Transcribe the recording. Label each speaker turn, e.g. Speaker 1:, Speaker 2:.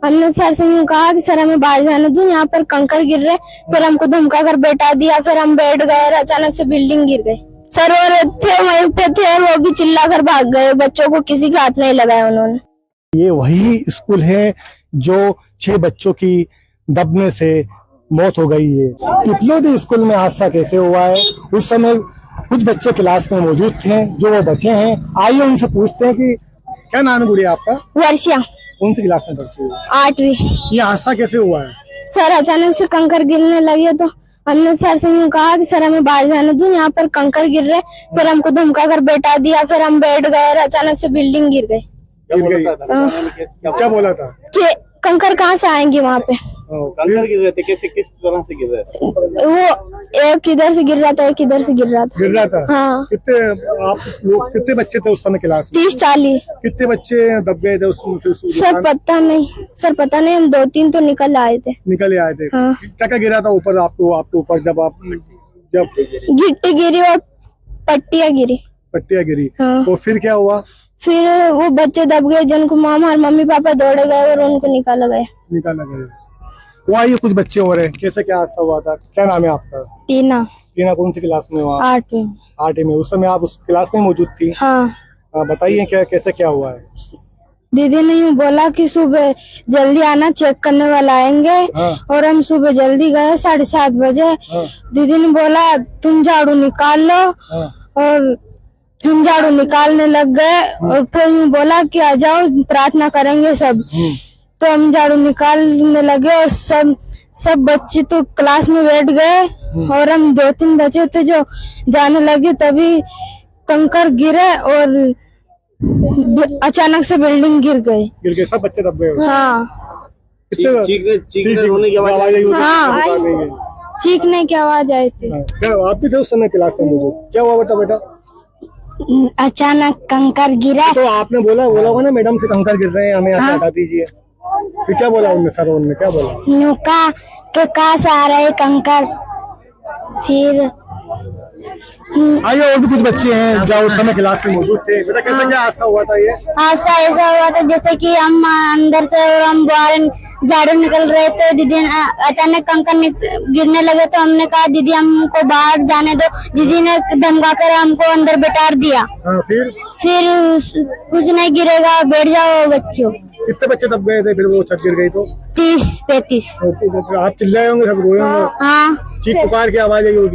Speaker 1: हमने सर से यूँ कहा कि सर हमें बाहर जाने दो, यहाँ पर कंकर गिर रहे। फिर हमको धमका कर बैठा दिया, फिर हम बैठ गए और अचानक से बिल्डिंग गिर गई। सर और थे वहीं पे थे और वो भी चिल्ला कर भाग गए, बच्चों को किसी के हाथ नहीं लगाया उन्होंने।
Speaker 2: ये वही स्कूल है जो 6 बच्चों की दबने से मौत हो गई है। पिपलोदी स्कूल में हादसा कैसे हुआ है, उस समय कुछ बच्चे क्लास में मौजूद थे जो वो बचे हैं। आइए उनसे पूछते हैं कि क्या नाम है गुड़िया आपका?
Speaker 1: वर्षा।
Speaker 2: कौन सी क्लास में पढ़ती है?
Speaker 1: 8वीं।
Speaker 2: ये हादसा कैसे हुआ है?
Speaker 1: सर अचानक से कंकर गिरने लगे तो हमने सर से यूँ कहा कि सर हमें बाहर जाने दो, यहाँ पर कंकर गिर रहे। फिर हमको धमका कर बैठा दिया, फिर हम बैठ गए और अचानक से बिल्डिंग गिर गई।
Speaker 2: क्या बोला था
Speaker 1: कि कंकर कहाँ से आएंगे वहाँ पे?
Speaker 3: कंकर गिर रहे थे, कैसे किस तरह से गिर रहे थे?
Speaker 1: वो एक इधर से गिर रहा था, एक इधर से गिर रहा था। हाँ।
Speaker 2: कितने आप लोग, कितने बच्चे थे उस समय क्लास में?
Speaker 1: 30-40।
Speaker 2: कितने बच्चे दब गए थे उसमें?
Speaker 1: सर पता नहीं, हम 2-3 तो निकल आए थे।
Speaker 2: निकल आए थे।
Speaker 1: हाँ।
Speaker 2: क्या गिरा था ऊपर आपके ऊपर जब
Speaker 1: गिट्टी गिरी और पट्टियाँ गिरी। हाँ।
Speaker 2: तो फिर क्या हुआ?
Speaker 1: फिर वो बच्चे दब गए जिनको हमारे मम्मी पापा दौड़े गए और उनको निकाला गया।
Speaker 2: वहाँ ये कुछ बच्चे हो रहे हैं, कैसे क्या हादसा हुआ था? क्या नाम है आपका?
Speaker 1: टीना।
Speaker 2: कौन सी क्लास में?
Speaker 1: 8वीं।
Speaker 2: 8वीं में। उस समय आप उस क्लास में मौजूद थी?
Speaker 1: हाँ।
Speaker 2: बताइए कैसे क्या हुआ है?
Speaker 1: दीदी ने यूँ बोला कि सुबह जल्दी आना, चेक करने वाला आएंगे।
Speaker 2: हाँ।
Speaker 1: और हम सुबह जल्दी गए 7:30 बजे।
Speaker 2: हाँ।
Speaker 1: दीदी ने बोला तुम झाड़ू निकाल लो।
Speaker 2: हाँ।
Speaker 1: और हम झाड़ू निकालने लग गए और फिर यूँ बोला कि आ जाओ प्रार्थना करेंगे सब। तो हम झाड़ू निकालने लगे और सब बच्चे तो क्लास में बैठ गए और हम 2-3 बच्चे थे जो जाने लगे, तभी कंकर गिरे और अचानक से बिल्डिंग गिर गई।
Speaker 2: सब बच्चे दब गए?
Speaker 1: हाँ।
Speaker 3: चीखने रोने की आवाज आई?
Speaker 1: हाँ, चीखने की आवाज आई थी।
Speaker 2: आप भी थे उस समय क्लास में मौजूद? क्या हुआ बेटा?
Speaker 1: अचानक कंकर गिरा।
Speaker 2: तो आपने बोला होगा ना मैडम से कंकर गिर रहे हैं, हमें यहाँ से हटा दीजिए। फिर क्या बोला उनने क्या बोला?
Speaker 1: नुका के कहाँ से आ रहे कंकर। फिर
Speaker 2: आइए और भी कुछ बच्चे हैं जो उस समय क्लास में मौजूद थे। बेटा कैसे क्या हादसा हुआ था? ये
Speaker 1: हादसा ऐसा हुआ था जैसे कि हम अंदर से और हम बाहर झाड़ू निकल रहे थे, दीदी अचानक कंकर गिरने लगे तो हमने कहा दीदी हमको बाहर जाने दो। दीदी ने धमका कर हमको अंदर बैठा दिया।
Speaker 2: फिर
Speaker 1: कुछ नहीं गिरेगा, बैठ जाओ बच्चों।
Speaker 2: कितने बच्चे दब गए थे फिर वो छत गिर गई तो?
Speaker 1: 30-35।
Speaker 2: आप चिल्लाए होंगे, सब रोए होंगे?
Speaker 1: हाँ।
Speaker 2: चीख पुकार की आवाज आई होगी?